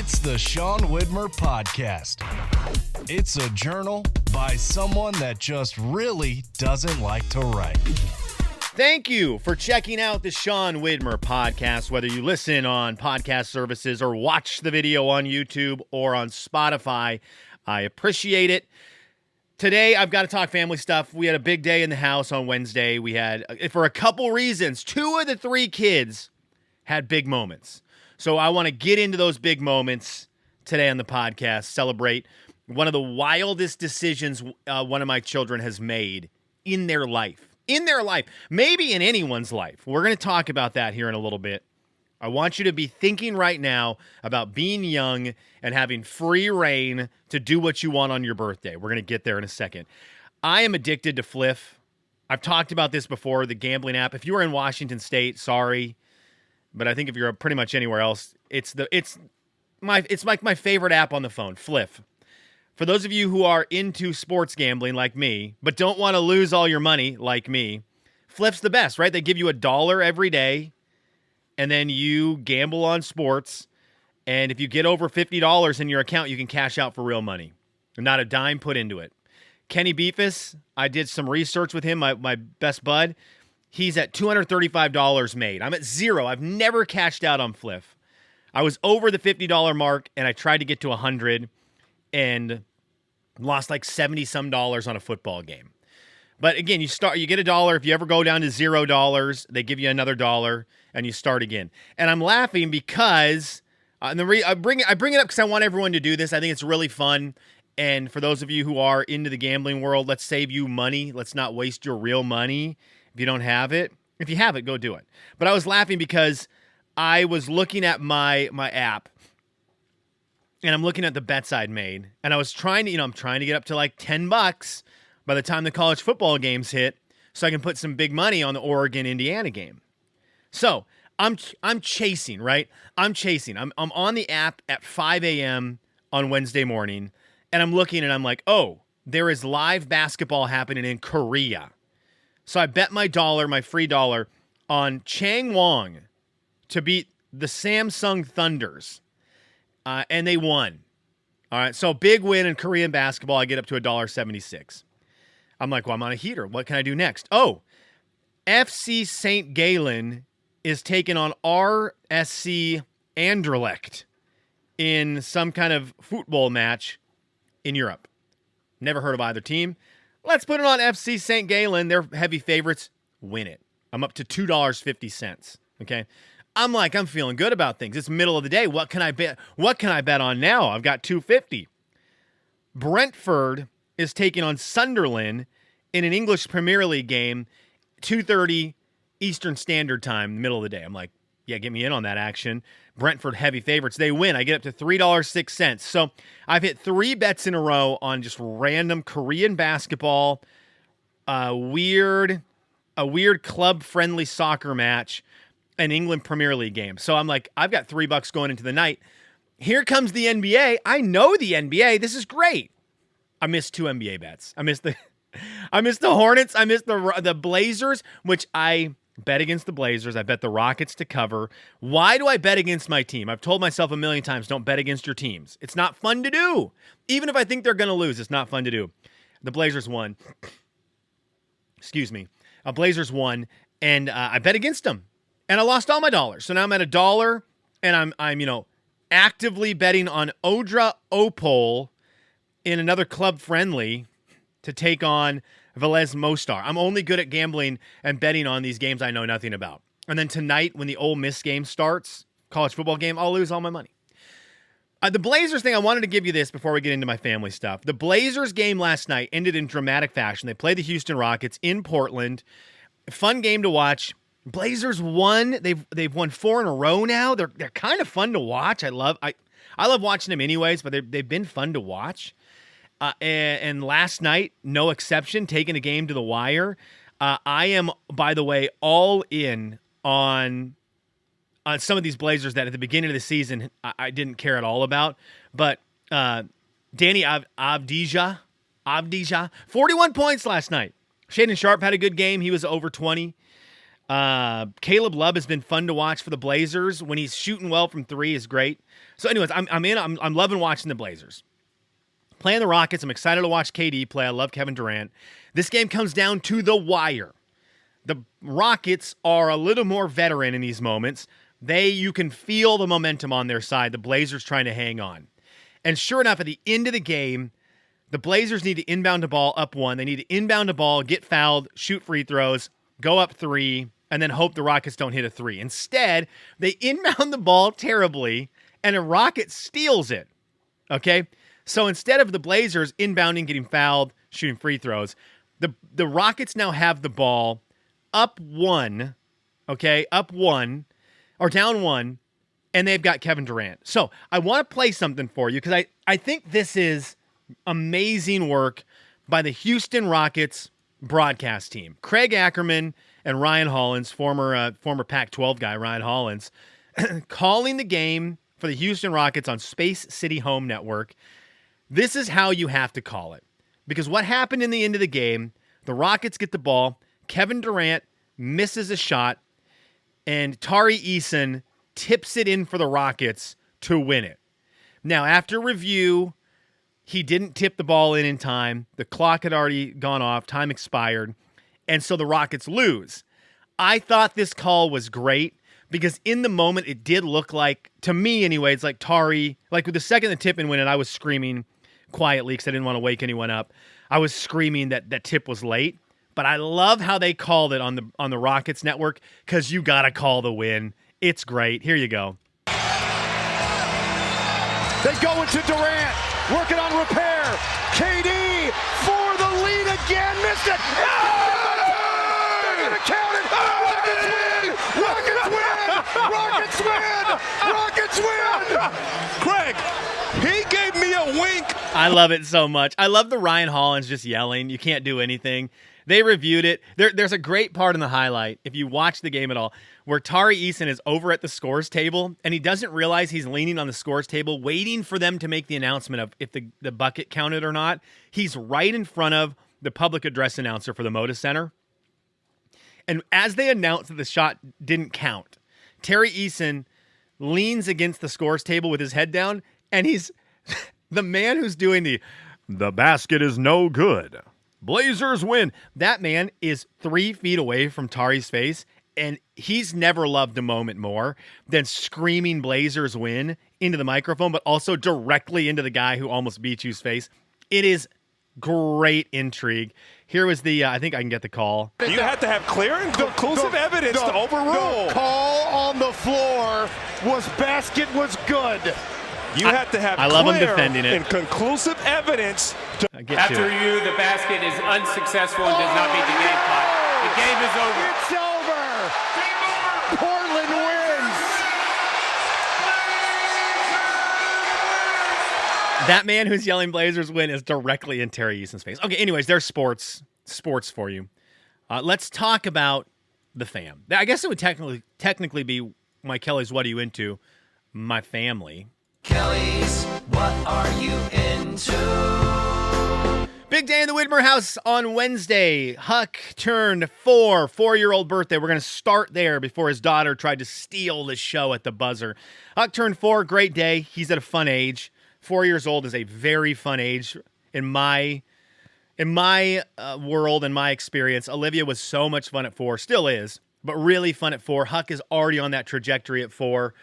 It's the Sean Widmer Podcast. It's a journal by someone that just really doesn't like to write. Thank you for checking out the Sean Widmer Podcast, whether you listen on podcast services or watch the video on YouTube or on Spotify. I appreciate it. Today, I've got to talk family stuff. We had a big day in the house on Wednesday. We had, for a couple reasons, 2 of the 3 kids had big moments. So I want to get into those big moments today on the podcast, celebrate one of the wildest decisions one of my children has made in their life. In their life, maybe in anyone's life. We're going to talk about that here in a little bit. I want you to be thinking right now about being young and having free reign to do what you want on your birthday. We're going to get there in a second. I am addicted to Fliff. I've talked about this before, the gambling app. If you are in Washington State, sorry. But I think if you're pretty much anywhere else, it's like my favorite app on the phone, Fliff. For those of you who are into sports gambling like me, but don't want to lose all your money like me, Fliff's the best, right? They give you $1 every day, and then you gamble on sports. And if you get over $50 in your account, you can cash out for real money. Not a dime put into it. Kenny Beefus, I did some research with him, my best bud. He's at $235 made. I'm at 0. I've never cashed out on Fliff. I was over the $50 mark, and I tried to get to 100 and lost like 70 some dollars on a football game. But again, you get $1. If you ever go down to $0, they give you another $1 and you start again. And I'm laughing because I bring it up because I want everyone to do this. I think it's really fun. And for those of you who are into the gambling world, let's save you money. Let's not waste your real money if you don't have it. If you have it, go do it. But I was laughing because I was looking at my app. And I'm looking at the bets I'd made, and I was trying to get up to like $10 by the time the college football games hit, so I can put some big money on the Oregon-Indiana game. So I'm chasing, right? I'm on the app at 5 a.m. on Wednesday morning, and I'm looking, and I'm like, oh, there is live basketball happening in Korea. So I bet my free $1, on Changwon to beat the Samsung Thunders. And they won. All right, so big win in Korean basketball. I get up to $1.76. I'm like, well, I'm on a heater. What can I do next? Oh, FC St. Gallen is taking on RSC Anderlecht in some kind of football match in Europe. Never heard of either team. Let's put it on FC St. Gallen. They're heavy favorites. Win it. I'm up to $2.50. Okay. I'm feeling good about things. It's middle of the day. What can I bet? What can I bet on now? I've got $2.50. Brentford is taking on Sunderland in an English Premier League game, 2:30 Eastern Standard Time, middle of the day. I'm like, yeah, get me in on that action. Brentford heavy favorites. They win. I get up to $3.06. So I've hit 3 bets in a row on just random Korean basketball, a weird club-friendly soccer match, an England Premier League game. So I'm like, I've got $3 going into the night. Here comes the NBA. I know the NBA. This is great. I missed 2 NBA bets. I missed the Hornets. I missed the Blazers, which I bet against the Blazers. I bet the Rockets to cover. Why do I bet against my team? I've told myself a million times, don't bet against your teams. It's not fun to do. Even if I think they're going to lose, it's not fun to do. The Blazers won. Excuse me. Blazers won, and I bet against them. And I lost all my dollars. So now I'm at $1, and I'm actively betting on Odra Opol in another club friendly to take on Velez Mostar. I'm only good at gambling and betting on these games I know nothing about. And then tonight, when the Ole Miss game starts, college football game, I'll lose all my money. The Blazers thing, I wanted to give you this before we get into my family stuff. The Blazers game last night ended in dramatic fashion. They played the Houston Rockets in Portland. Fun game to watch. Blazers won. They've won 4 in a row now. They're kind of fun to watch. I love watching them anyways, but they've been fun to watch. And last night, no exception, taking a game to the wire. I am, by the way, all in on some of these Blazers that at the beginning of the season I didn't care at all about. But Danny Avdija, 41 points last night. Shaden Sharp had a good game. He was over 20. Caleb Love has been fun to watch for the Blazers. When he's shooting well from three is great. So anyways, I'm loving watching the Blazers. Playing the Rockets, I'm excited to watch KD play. I love Kevin Durant. This game comes down to the wire. The Rockets are a little more veteran in these moments. You can feel the momentum on their side. The Blazers trying to hang on. And sure enough, at the end of the game, the Blazers need to inbound the ball up one. They need to inbound the ball, get fouled, shoot free throws, go up three, and then hope the Rockets don't hit a three. Instead, they inbound the ball terribly, and a Rocket steals it. Okay? So instead of the Blazers inbounding, getting fouled, shooting free throws, the Rockets now have the ball up one, okay, up one, or down one, and they've got Kevin Durant. So I want to play something for you because I think this is amazing work by the Houston Rockets broadcast team. Craig Ackerman and Ryan Hollins, former Pac-12 guy, Ryan Hollins, calling the game for the Houston Rockets on Space City Home Network. This is how you have to call it. Because what happened in the end of the game, the Rockets get the ball, Kevin Durant misses a shot, and Tari Eason tips it in for the Rockets to win it. Now, after review, he didn't tip the ball in time. The clock had already gone off. Time expired. And so the Rockets lose. I thought this call was great because in the moment, it did look like, to me anyway, it's like Tari, like with the second the tip in went in, I was screaming quietly because I didn't want to wake anyone up. I was screaming that tip was late. But I love how they called it on the Rockets network because you got to call the win. It's great. Here you go. They go into Durant, working on repair. KD for the lead again. Missed it. They're going to count it. Rockets win. Rockets win. Rockets win. Craig, he gave me a wink. I love it so much. I love the Ryan Hollins just yelling. You can't do anything. They reviewed it. There's a great part in the highlight, if you watch the game at all, where Tari Eason is over at the scores table, and he doesn't realize he's leaning on the scores table, waiting for them to make the announcement of if the bucket counted or not. He's right in front of the public address announcer for the Moda Center. And as they announce that the shot didn't count, Tari Eason leans against the scores table with his head down, and he's the man who's doing the basket is no good. Blazers win. That man is 3 feet away from Tari's face, and he's never loved a moment more than screaming Blazers win into the microphone, but also directly into the guy who almost beat you's face. It is great intrigue. Here was I think I can get the call. You had to have clear and conclusive evidence to overrule. The call on the floor was basket was good. You have to have I love him clear defending it. and conclusive evidence to After review, the basket is unsuccessful and does not meet the game clock. The game is over. It's over. Portland wins. That man who's yelling Blazers win is directly in Tari Eason's face. Okay, anyways, there's sports for you. Let's talk about the fam. I guess it would technically be my Kelly's What Are You Into? My family. Kelly's, what are you into? Big day in the Widmer house on Wednesday. Huck turned 4, 4-year-old birthday. We're going to start there before his daughter tried to steal the show at the buzzer. Huck turned 4, great day. He's at a fun age. 4 years old is a very fun age in my world and my experience. Olivia was so much fun at 4, still is, but really fun at 4. Huck is already on that trajectory at 4.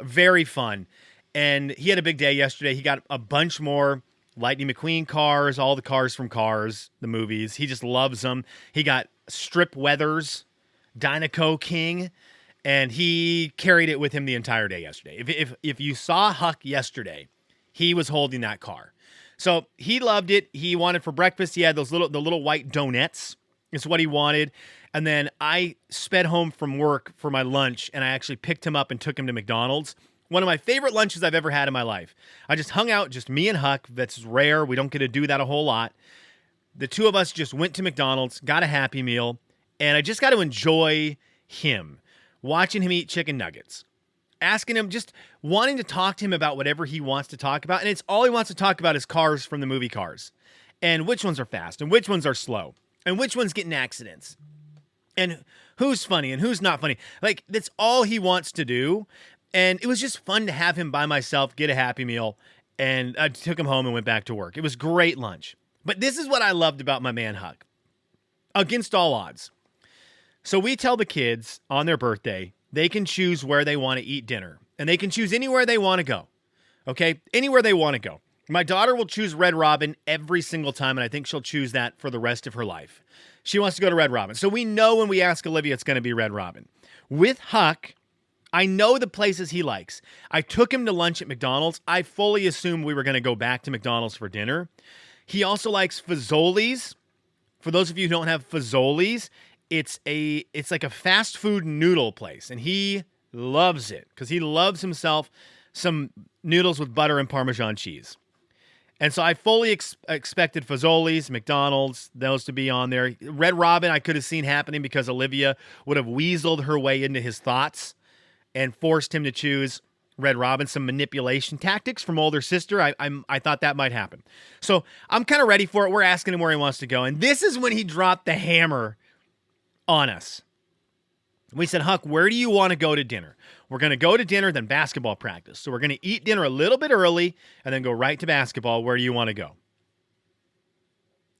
Very fun. And he had a big day yesterday. He got a bunch more Lightning McQueen cars, all the cars from Cars, the movies. He just loves them. He got Strip Weathers, Dynaco King, and he carried it with him the entire day yesterday. If you saw Huck yesterday, he was holding that car. So he loved it. He wanted for breakfast, he had the little white donuts. It's what he wanted. And then I sped home from work for my lunch, and I actually picked him up and took him to McDonald's. One of my favorite lunches I've ever had in my life. I just hung out, just me and Huck. That's rare. We don't get to do that a whole lot. The two of us just went to McDonald's, got a Happy Meal, and I just got to enjoy him, watching him eat chicken nuggets, asking him, just wanting to talk to him about whatever he wants to talk about. And it's all he wants to talk about is cars from the movie Cars, and which ones are fast and which ones are slow and which ones get in accidents. and who's funny and who's not funny. Like, that's all he wants to do. And it was just fun to have him by myself, get a Happy Meal, and I took him home and went back to work. It was great lunch. But this is what I loved about my man Huck. Against all odds. So we tell the kids on their birthday, they can choose where they want to eat dinner. And they can choose anywhere they want to go. Okay? Anywhere they want to go. My daughter will choose Red Robin every single time, and I think she'll choose that for the rest of her life. She wants to go to Red Robin. So we know when we ask Olivia, it's going to be Red Robin. With Huck, I know the places he likes. I took him to lunch at McDonald's. I fully assumed we were going to go back to McDonald's for dinner. He also likes Fazoli's. For those of you who don't have Fazoli's, it's like a fast food noodle place, and he loves it because he loves himself some noodles with butter and Parmesan cheese. And so I fully expected Fazoli's, McDonald's, those to be on there. Red Robin I could have seen happening because Olivia would have weaseled her way into his thoughts and forced him to choose Red Robin, some manipulation tactics from older sister. I thought that might happen. So I'm kind of ready for it. We're asking him where he wants to go. And this is when he dropped the hammer on us. We said, Huck, where do you want to go to dinner? We're going to go to dinner, then basketball practice. So we're going to eat dinner a little bit early and then go right to basketball. Where do you want to go?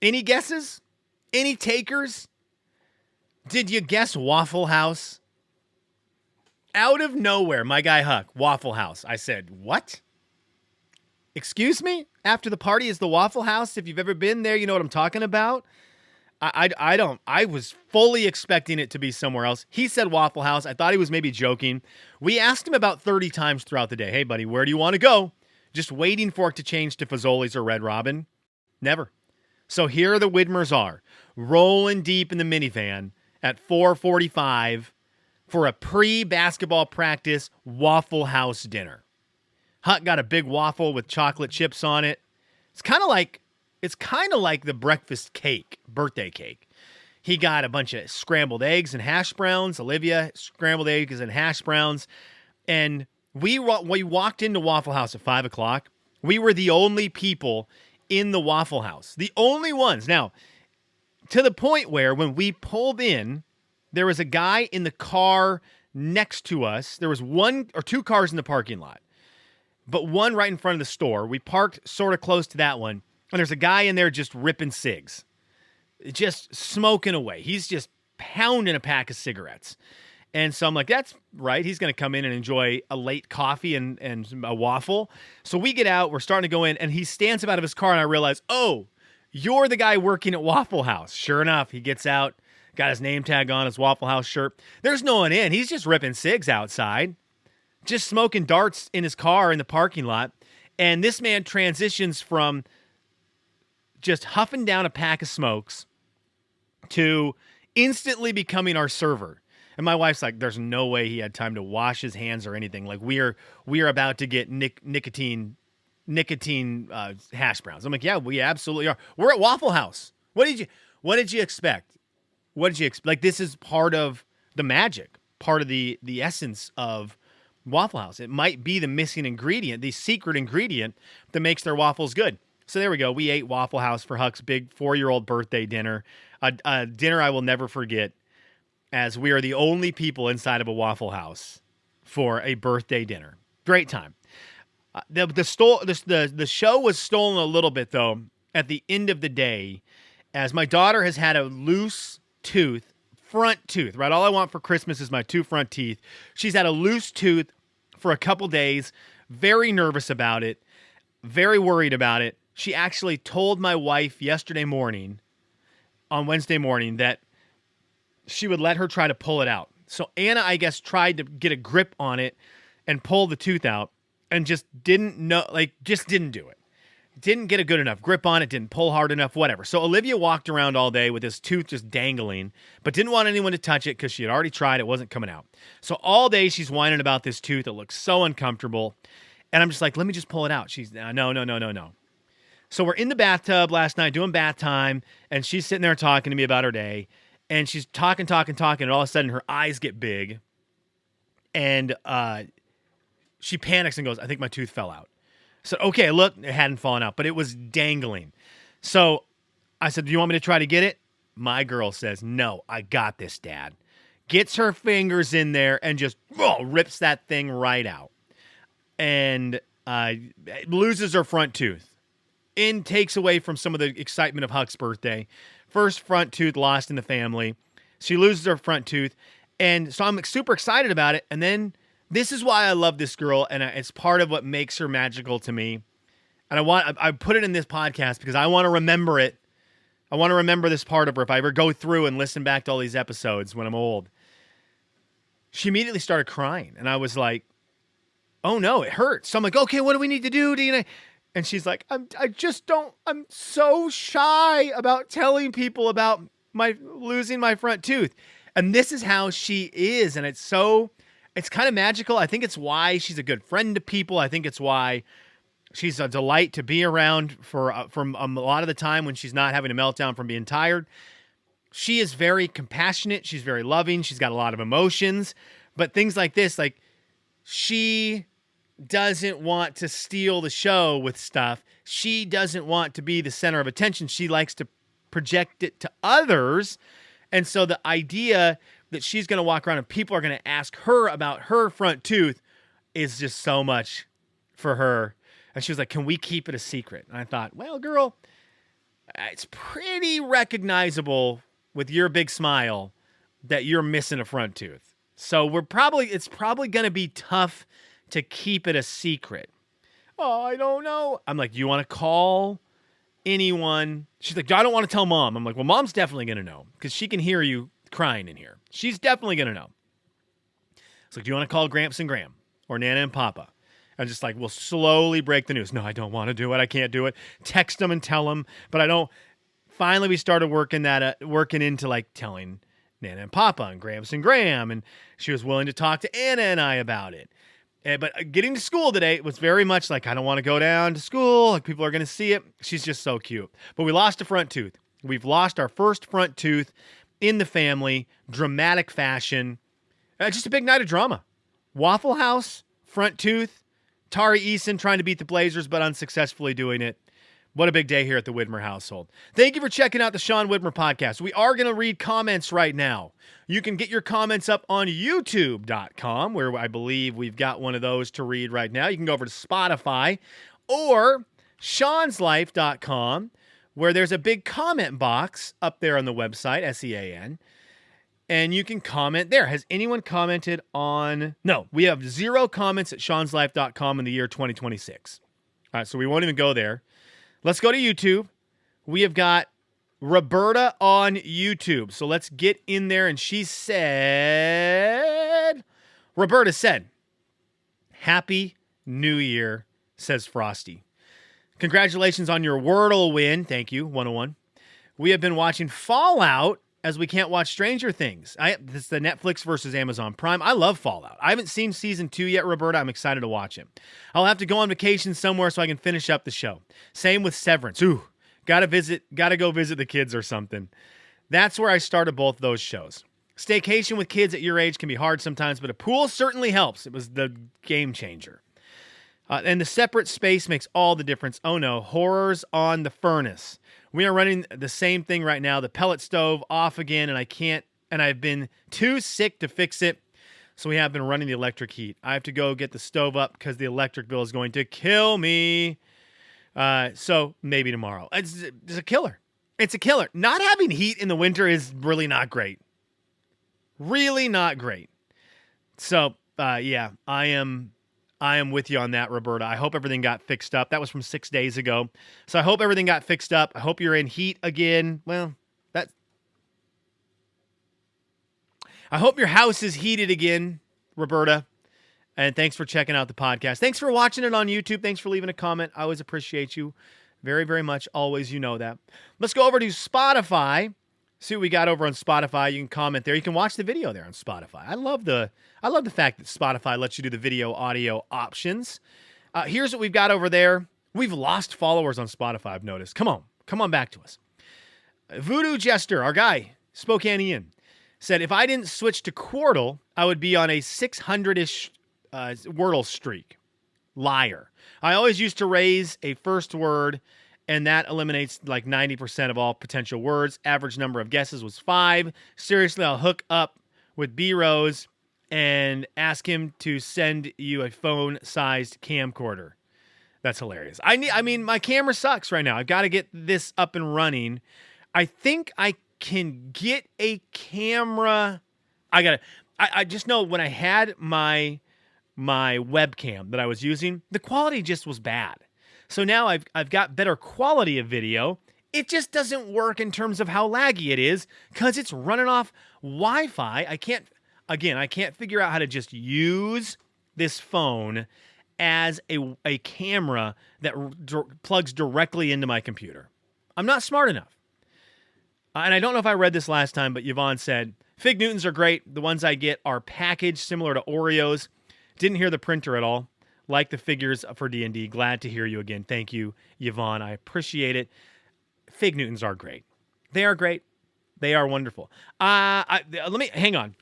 Any guesses? Any takers? Did you guess Waffle House? Out of nowhere, my guy Huck, Waffle House. I said, what? Excuse me? After the party is the Waffle House? If you've ever been there, you know what I'm talking about. I was fully expecting it to be somewhere else. He said Waffle House. I thought he was maybe joking. We asked him about 30 times throughout the day, hey, buddy, where do you want to go? Just waiting for it to change to Fazoli's or Red Robin. Never. So here the Widmers are, rolling deep in the minivan at 4:45 for a pre-basketball practice Waffle House dinner. Huck got a big waffle with chocolate chips on it. It's kind of like the breakfast cake, birthday cake. He got a bunch of scrambled eggs and hash browns. Olivia, scrambled eggs and hash browns. And we walked into Waffle House at 5 o'clock. We were the only people in the Waffle House. The only ones. Now, to the point where when we pulled in, there was a guy in the car next to us. There was one or two cars in the parking lot, but one right in front of the store. We parked sort of close to that one. And there's a guy in there just ripping cigs, just smoking away. He's just pounding a pack of cigarettes. And so I'm like, that's right. He's going to come in and enjoy a late coffee and a waffle. So we get out. We're starting to go in. And he stands up out of his car. And I realize, oh, you're the guy working at Waffle House. Sure enough, he gets out, got his name tag on, his Waffle House shirt. There's no one in. He's just ripping cigs outside, just smoking darts in his car in the parking lot. And this man transitions from just huffing down a pack of smokes to instantly becoming our server. And my wife's like, there's no way he had time to wash his hands or anything. Like we are about to get nicotine hash browns. I'm like, yeah, we absolutely are. We're at Waffle House. What did you expect? Like, this is part of the magic, part of the essence of Waffle House. It might be the missing ingredient, the secret ingredient that makes their waffles good. So there we go. We ate Waffle House for Huck's big 4-year-old birthday dinner. A dinner I will never forget, as we are the only people inside of a Waffle House for a birthday dinner. Great time. The show was stolen a little bit, though, at the end of the day, as my daughter has had a loose front tooth, right? All I want for Christmas is my 2 front teeth. She's had a loose tooth for a couple days, very nervous about it, very worried about it. She actually told my wife on Wednesday morning, that she would let her try to pull it out. So Anna, I guess, tried to get a grip on it and pull the tooth out and just didn't do it. Didn't get a good enough grip on it, didn't pull hard enough, whatever. So Olivia walked around all day with this tooth just dangling, but didn't want anyone to touch it because she had already tried. It wasn't coming out. So all day she's whining about this tooth. It looks so uncomfortable. And I'm just like, let me just pull it out. She's, no. So we're in the bathtub last night doing bath time, and she's sitting there talking to me about her day, and she's talking, and all of a sudden her eyes get big, and she panics and goes, I think my tooth fell out. So, okay, look, it hadn't fallen out, but it was dangling. So I said, do you want me to try to get it? my girl says, no, I got this, Dad. Gets her fingers in there and just rips that thing right out. And loses her front tooth. Takes away from some of the excitement of Huck's birthday. First front tooth lost in the family. She loses her front tooth. And so I'm super excited about it. And then this is why I love this girl. And it's part of what makes her magical to me. And I put it in this podcast because I want to remember it. I want to remember this part of her if I ever go through and listen back to all these episodes when I'm old. She immediately started crying. And I was like, oh no, it hurts. So I'm like, okay, what do we need to do, Dina? And she's like, I'm so shy about telling people about losing my front tooth. And this is how she is. And it's kind of magical. I think it's why she's a good friend to people. I think it's why she's a delight to be around from a lot of the time when she's not having a meltdown from being tired. She is very compassionate. She's very loving. She's got a lot of emotions. But things like this, like she doesn't want to steal the show with stuff. She doesn't want to be the center of attention. She likes to project it to others. And so the idea that she's going to walk around and people are going to ask her about her front tooth is just so much for her. And she was like, can we keep it a secret? And I thought, well, girl, it's pretty recognizable with your big smile that you're missing a front tooth. So it's probably going to be tough to keep it a secret. Oh, I don't know. I'm like, do you want to call anyone? She's like, I don't want to tell Mom. I'm like, well, Mom's definitely going to know because she can hear you crying in here. She's definitely going to know. It's like, do you want to call Gramps and Graham or Nana and Papa? And just like, we'll slowly break the news. No, I don't want to do it. I can't do it. Text them and tell them. But I don't. Finally, we started working into like telling Nana and Papa and Gramps and Graham. And she was willing to talk to Anna and I about it. But getting to school today was very much like, I don't want to go down to school. Like people are going to see it. She's just so cute. But we lost a front tooth. We've lost our first front tooth in the family. Dramatic fashion. Just a big night of drama. Waffle House, front tooth. Tari Eason trying to beat the Blazers, but unsuccessfully doing it. What a big day here at the Widmer household. Thank you for checking out the Sean Widmer podcast. We are going to read comments right now. You can get your comments up on youtube.com, where I believe we've got one of those to read right now. You can go over to Spotify or seanslife.com, where there's a big comment box up there on the website, SEAN, and you can comment there. Has anyone commented on... No, we have 0 comments at seanslife.com in the year 2026. All right, so we won't even go there. Let's go to YouTube. We have got Roberta on YouTube. So let's get in there. And Roberta said, Happy New Year, says Frosty. Congratulations on your Wordle win. Thank you, 101. We have been watching Fallout as we can't watch Stranger Things. This is the Netflix versus Amazon Prime. I love Fallout. I haven't seen season 2 yet, Roberta. I'm excited to watch it. I'll have to go on vacation somewhere so I can finish up the show. Same with Severance. Ooh, gotta go visit the kids or something. That's where I started both those shows. Staycation with kids at your age can be hard sometimes, but a pool certainly helps. It was the game changer. And the separate space makes all the difference. Oh no, horrors on the furnace. We are running the same thing right now. The pellet stove off again, and I've been too sick to fix it. So we have been running the electric heat. I have to go get the stove up because the electric bill is going to kill me. So maybe tomorrow. It's a killer. It's a killer. Not having heat in the winter is really not great. Really not great. So, yeah, I am with you on that, Roberta. I hope everything got fixed up. That was from 6 days ago. So I hope everything got fixed up. I hope you're in heat again. Well, I hope your house is heated again, Roberta. And thanks for checking out the podcast. Thanks for watching it on YouTube. Thanks for leaving a comment. I always appreciate you very, very much. Always, you know that. Let's go over to Spotify. See what we got over on Spotify. You can comment there. You can watch the video there on Spotify. I love the fact that Spotify lets you do the video audio options. Here's what we've got over there. We've lost followers on Spotify, I've noticed. Come on back to us. Voodoo Jester, our guy, Spokanean, said, if I didn't switch to Quirtle, I would be on a 600-ish Wordle streak. Liar. I always used to raise a first word and that eliminates like 90% of all potential words. Average number of guesses was 5. Seriously, I'll hook up with B-Rose and ask him to send you a phone-sized camcorder. That's hilarious. I mean, my camera sucks right now. I've got to get this up and running. I think I can get a camera. I just know when I had my webcam that I was using, the quality just was bad. So now I've got better quality of video. It just doesn't work in terms of how laggy it is because it's running off Wi-Fi. I can't figure out how to just use this phone as a camera that plugs directly into my computer. I'm not smart enough. And I don't know if I read this last time, but Yvonne said, Fig Newtons are great. The ones I get are packaged similar to Oreos. Didn't hear the printer at all. Like the figures for D&D. Glad to hear you again. Thank you, Yvonne. I appreciate it. Fig Newtons are great. They are great. They are wonderful. Hang on.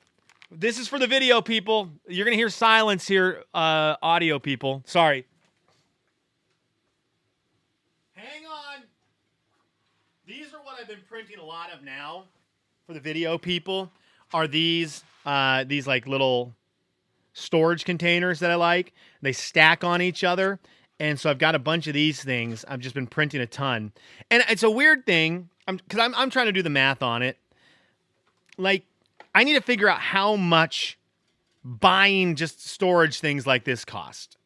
This is for the video people. You're going to hear silence here, audio people. Sorry. Hang on. These are what I've been printing a lot of now for the video people. Are these like little storage containers that I like. They stack on each other. And so I've got a bunch of these things. I've just been printing a ton. And it's a weird thing because I'm trying to do the math on it. Like, I need to figure out how much buying just storage things like this cost,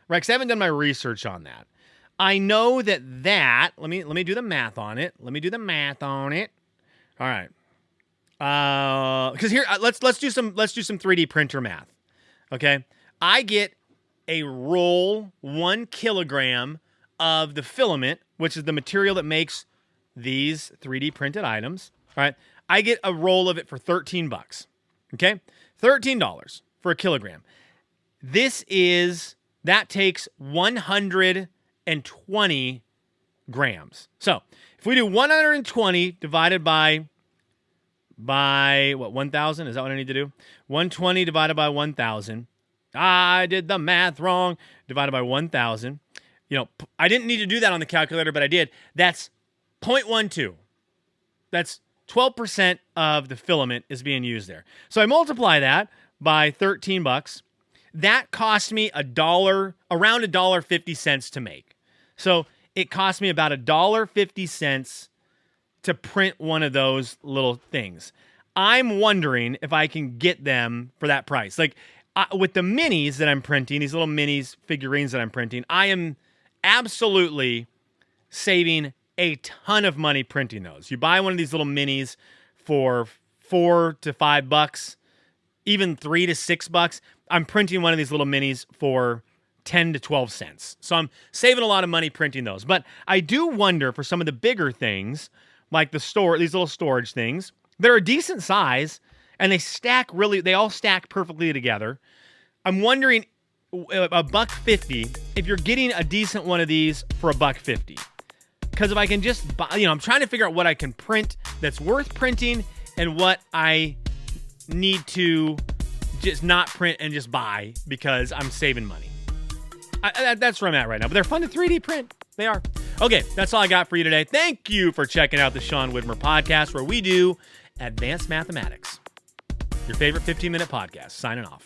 right? Because I haven't done my research on that. I know that let me do the math on it. All right. Because here let's do some 3D printer math. Okay, I get a roll 1 kilogram of the filament, which is the material that makes these 3D printed items. All right. I get a roll of it for $13. Okay? $13 for a kilogram. That takes 120 grams. So, if we do 120 divided by 1,000? Is that what I need to do? 120 divided by 1,000. I did the math wrong. Divided by 1,000. I didn't need to do that on the calculator, but I did. That's 0.12. That's 12% of the filament is being used there. So I multiply that by $13. That cost me around $1.50 to make. So it cost me about $1.50 to print one of those little things. I'm wondering if I can get them for that price. Like with the minis that I'm printing, these little minis figurines that I'm printing, I am absolutely saving a ton of money printing those. You buy one of these little minis for $4 to $5, even $3 to $6. I'm printing one of these little minis for 10 to 12 cents. So I'm saving a lot of money printing those. But I do wonder for some of the bigger things, like these little storage things, they're a decent size and they all stack perfectly together. I'm wondering $1.50 if you're getting a decent one of these for $1.50. Because if I can just buy, I'm trying to figure out what I can print that's worth printing and what I need to just not print and just buy because I'm saving money. That's where I'm at right now. But they're fun to 3D print. They are. Okay, that's all I got for you today. Thank you for checking out the Sean Widmer podcast where we do advanced mathematics. Your favorite 15-minute podcast. Signing off.